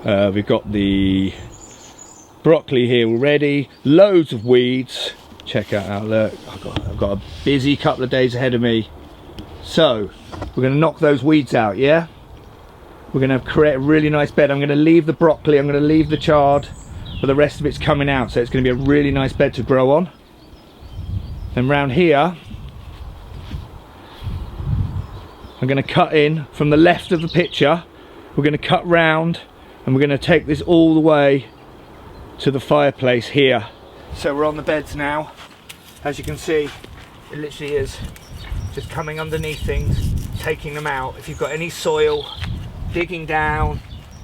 We've got the broccoli here already, loads of weeds. Check out, look, I've got a busy couple of days ahead of me. So we're going to knock those weeds out, yeah? We're going to create a really nice bed. I'm going to leave the broccoli, I'm going to leave the chard, but the rest of it's coming out, so it's going to be a really nice bed to grow on. Then round here, I'm going to cut in from the left of the picture. We're going to cut round and we're going to take this all the way to the fireplace here. So we're on the beds now. As you can see, it literally is just coming underneath things, taking them out. If you've got any soil, digging down,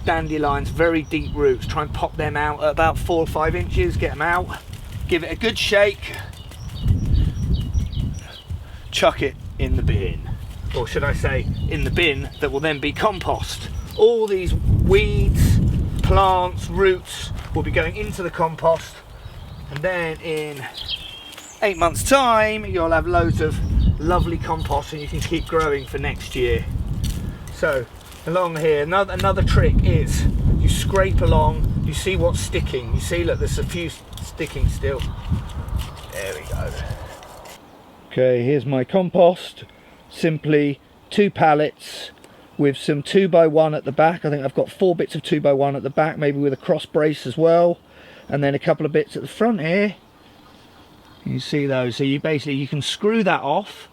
dandelions, very deep roots, try and pop them out at about 4 or 5 inches, get them out, give it a good shake, chuck it in the bin. Or should I say, in the bin that will then be compost. All these weeds, plants, roots will be going into the compost, and then in 8 months' time you'll have loads of lovely compost and you can keep growing for next year. So along here, another trick is you scrape along, you see what's sticking. You see, look, there's a few sticking still. There we go. Okay, here's my compost. Simply 2 pallets with some 2x1 at the back. I think I've got 4 bits of 2x1 at the back, maybe with a cross brace as well, and then a couple of bits at the front here. You see those, so you can screw that off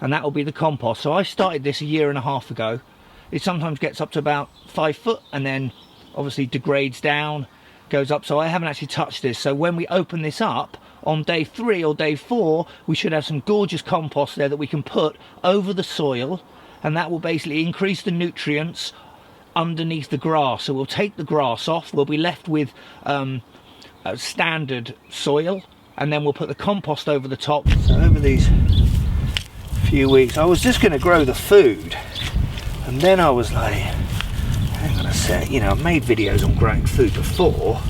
and that will be the compost. So I started this 1.5 years ago. It sometimes gets up to about 5 foot and then obviously degrades down, goes up, so I haven't actually touched this. So when we open this up on day 3 or day 4, we should have some gorgeous compost there that we can put over the soil, and that will basically increase the nutrients underneath the grass. So we'll take the grass off, we'll be left with a standard soil, and then we'll put the compost over the top. So over these few weeks I was just going to grow the food, and then I was like, hang on a sec, you know, I've made videos on growing food before.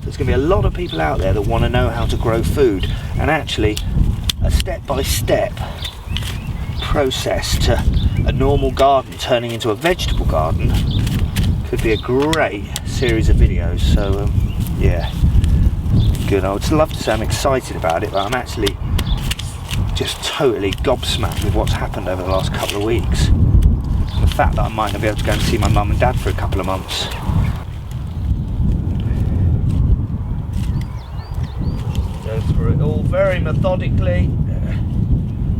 There's going to be a lot of people out there that want to know how to grow food, and actually a step-by-step process to a normal garden turning into a vegetable garden could be a great series of videos. So yeah, good. I would love to say I'm excited about it, but I'm actually just totally gobsmacked with what's happened over the last couple of weeks. And the fact that I might not be able to go and see my mum and dad for a couple of months. Go through it all very methodically.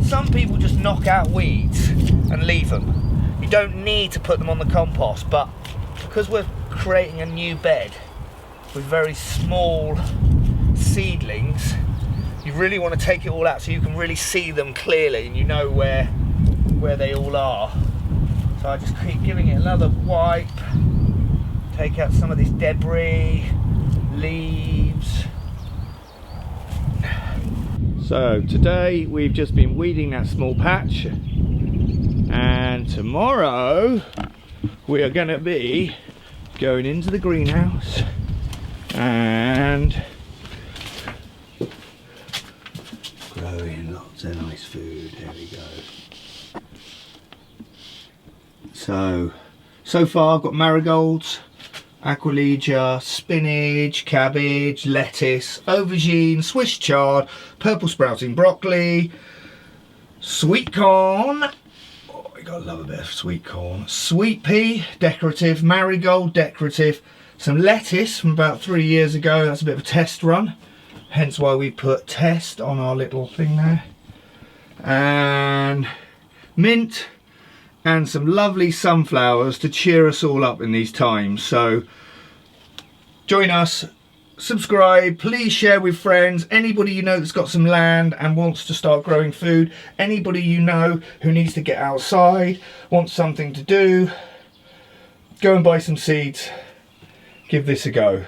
Some people just knock out weeds and leave them. You don't need to put them on the compost, but because we're creating a new bed with very small seedlings, you really want to take it all out so you can really see them clearly and you know where they all are. So I just keep giving it another wipe, take out some of this debris, leaves. So today we've just been weeding that small patch, and tomorrow we are going to be going into the greenhouse and growing lots of nice food. There we go. So far I've got marigolds, aqualegia, spinach, cabbage, lettuce, aubergine, Swiss chard, purple sprouting broccoli, sweet corn. Oh, you gotta love a bit of sweet corn. Sweet pea, decorative, marigold, decorative, some lettuce from about 3 years ago. That's a bit of a test run, hence why we put test on our little thing there. And mint, and some lovely sunflowers to cheer us all up in these times. So join us, subscribe, please share with friends, anybody you know that's got some land and wants to start growing food, anybody you know who needs to get outside, wants something to do, go and buy some seeds, give this a go.